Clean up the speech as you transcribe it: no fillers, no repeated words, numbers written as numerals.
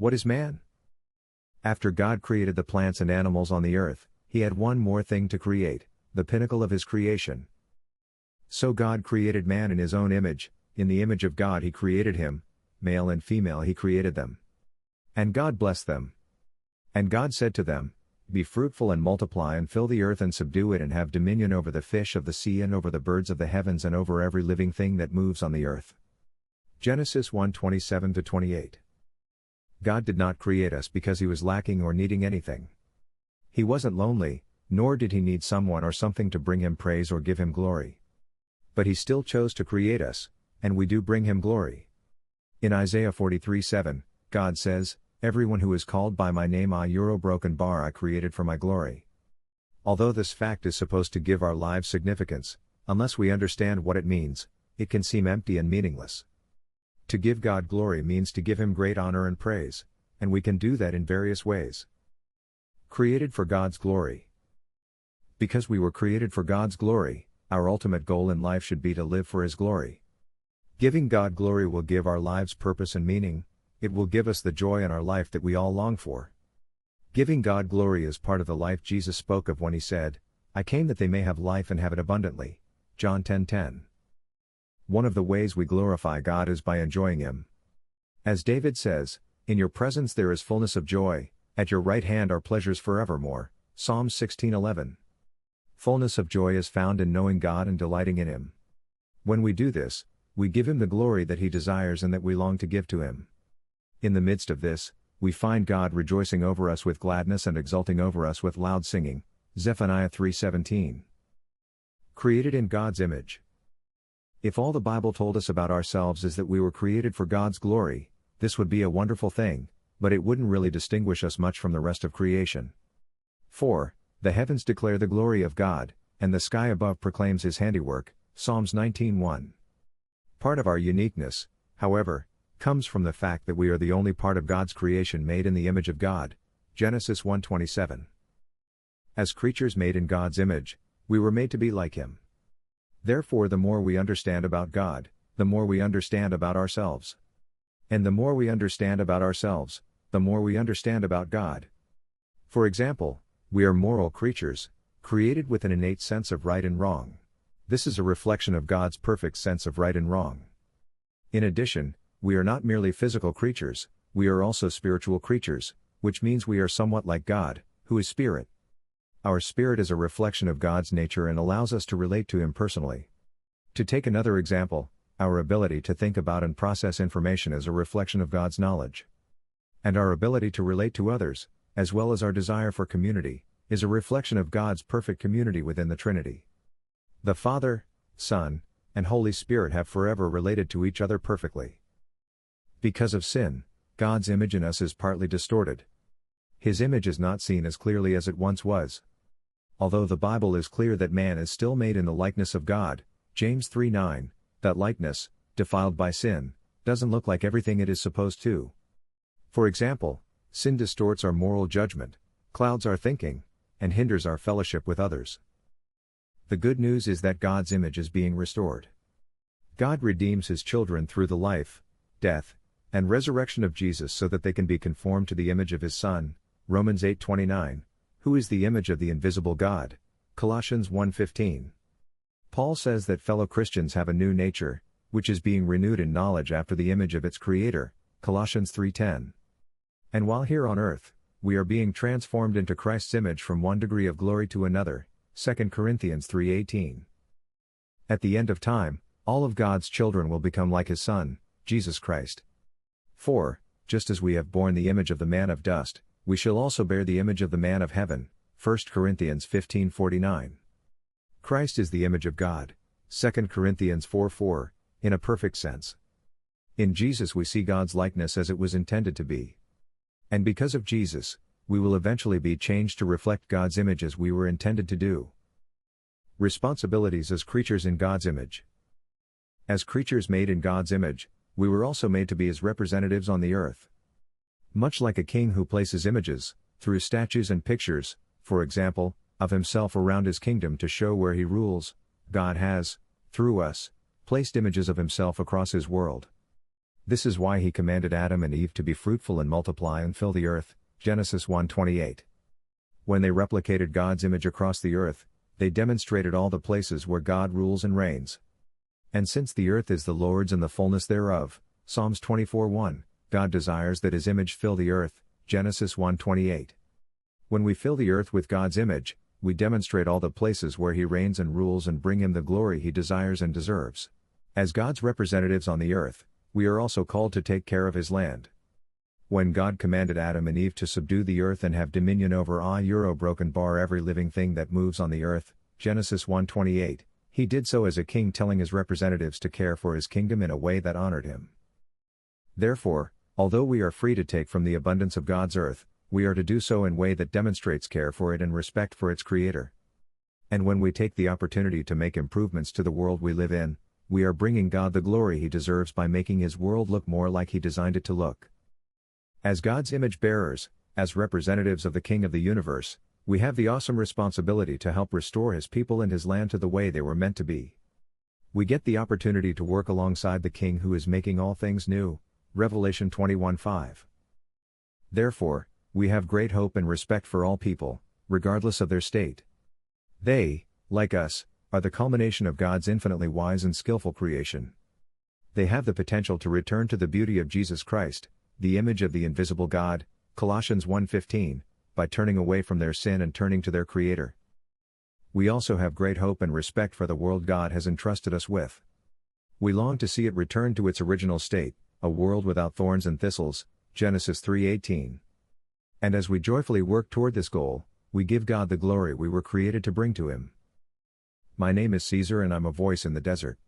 What is man? After God created the plants and animals on the earth, he had one more thing to create, the pinnacle of his creation. So God created man in his own image, in the image of God he created him, male and female he created them. And God blessed them. And God said to them, Be fruitful and multiply and fill the earth and subdue it and have dominion over the fish of the sea and over the birds of the heavens and over every living thing that moves on the earth. Genesis 1:27-28. God did not create us because he was lacking or needing anything. He wasn't lonely, nor did he need someone or something to bring him praise or give him glory. But he still chose to create us, and we do bring him glory. In Isaiah 43:7, God says, Everyone who is called by my name broken bar I created for my glory. Although this fact is supposed to give our lives significance, unless we understand what it means, it can seem empty and meaningless. To give God glory means to give him great honor and praise, and we can do that in various ways. Created for God's glory. Because we were created for God's glory, our ultimate goal in life should be to live for his glory. Giving God glory will give our lives purpose and meaning, it will give us the joy in our life that we all long for. Giving God glory is part of the life Jesus spoke of when he said, I came that they may have life and have it abundantly. John 10:10. One of the ways we glorify God is by enjoying him. As David says, In your presence there is fullness of joy, at your right hand are pleasures forevermore. Psalm 16:11. Fullness of joy is found in knowing God and delighting in him. When we do this, we give him the glory that he desires and that we long to give to him. In the midst of this, we find God rejoicing over us with gladness and exulting over us with loud singing. Zephaniah 3:17. Created in God's image. If all the Bible told us about ourselves is that we were created for God's glory, this would be a wonderful thing, but it wouldn't really distinguish us much from the rest of creation. 4. The heavens declare the glory of God, and the sky above proclaims his handiwork. Psalms 19:1. Part of our uniqueness, however, comes from the fact that we are the only part of God's creation made in the image of God. Genesis 1:27. As creatures made in God's image, we were made to be like him. Therefore, the more we understand about God, the more we understand about ourselves. And the more we understand about ourselves, the more we understand about God. For example, we are moral creatures, created with an innate sense of right and wrong. This is a reflection of God's perfect sense of right and wrong. In addition, we are not merely physical creatures, we are also spiritual creatures, which means we are somewhat like God, who is spirit. Our spirit is a reflection of God's nature and allows us to relate to him personally. To take another example, our ability to think about and process information is a reflection of God's knowledge. And our ability to relate to others, as well as our desire for community, is a reflection of God's perfect community within the Trinity. The Father, Son, and Holy Spirit have forever related to each other perfectly. Because of sin, God's image in us is partly distorted. His image is not seen as clearly as it once was. Although the Bible is clear that man is still made in the likeness of God, James 3:9, that likeness, defiled by sin, doesn't look like everything it is supposed to. For example, sin distorts our moral judgment, clouds our thinking, and hinders our fellowship with others. The good news is that God's image is being restored. God redeems his children through the life, death, and resurrection of Jesus so that they can be conformed to the image of his Son, Romans 8:29, who is the image of the invisible God, Colossians 1:15. Paul says that fellow Christians have a new nature, which is being renewed in knowledge after the image of its Creator, Colossians 3:10. And while here on earth, we are being transformed into Christ's image from one degree of glory to another, 2 Corinthians 3:18. At the end of time, all of God's children will become like his Son, Jesus Christ. 4. Just as we have borne the image of the man of dust, we shall also bear the image of the man of heaven, 1 Corinthians 15:49. Christ is the image of God, 2 Corinthians 4:4, in a perfect sense. In Jesus we see God's likeness as it was intended to be. And because of Jesus, we will eventually be changed to reflect God's image as we were intended to do. Responsibilities as creatures in God's image. As creatures made in God's image, we were also made to be his representatives on the earth. Much like a king who places images, through statues and pictures, for example, of himself around his kingdom to show where he rules, God has, through us, placed images of himself across his world. This is why he commanded Adam and Eve to be fruitful and multiply and fill the earth, Genesis 1:28. When they replicated God's image across the earth, they demonstrated all the places where God rules and reigns. And since the earth is the Lord's and the fullness thereof, Psalms 24:1, God desires that his image fill the earth, Genesis 1:28. When we fill the earth with God's image, we demonstrate all the places where he reigns and rules and bring him the glory he desires and deserves. As God's representatives on the earth, we are also called to take care of his land. When God commanded Adam and Eve to subdue the earth and have dominion over every living thing that moves on the earth, Genesis 1:28, he did so as a king telling his representatives to care for his kingdom in a way that honored him. Therefore, although we are free to take from the abundance of God's earth, we are to do so in a way that demonstrates care for it and respect for its creator. And when we take the opportunity to make improvements to the world we live in, we are bringing God the glory he deserves by making his world look more like he designed it to look. As God's image bearers, as representatives of the King of the universe, we have the awesome responsibility to help restore his people and his land to the way they were meant to be. We get the opportunity to work alongside the King who is making all things new, Revelation 21:5. Therefore, we have great hope and respect for all people, regardless of their state. They, like us, are the culmination of God's infinitely wise and skillful creation. They have the potential to return to the beauty of Jesus Christ, the image of the invisible God, Colossians 1:15, by turning away from their sin and turning to their Creator. We also have great hope and respect for the world God has entrusted us with. We long to see it return to its original state, a world without thorns and thistles, Genesis 3:18. And as we joyfully work toward this goal, we give God the glory we were created to bring to him. My name is Caesar and I'm a voice in the desert.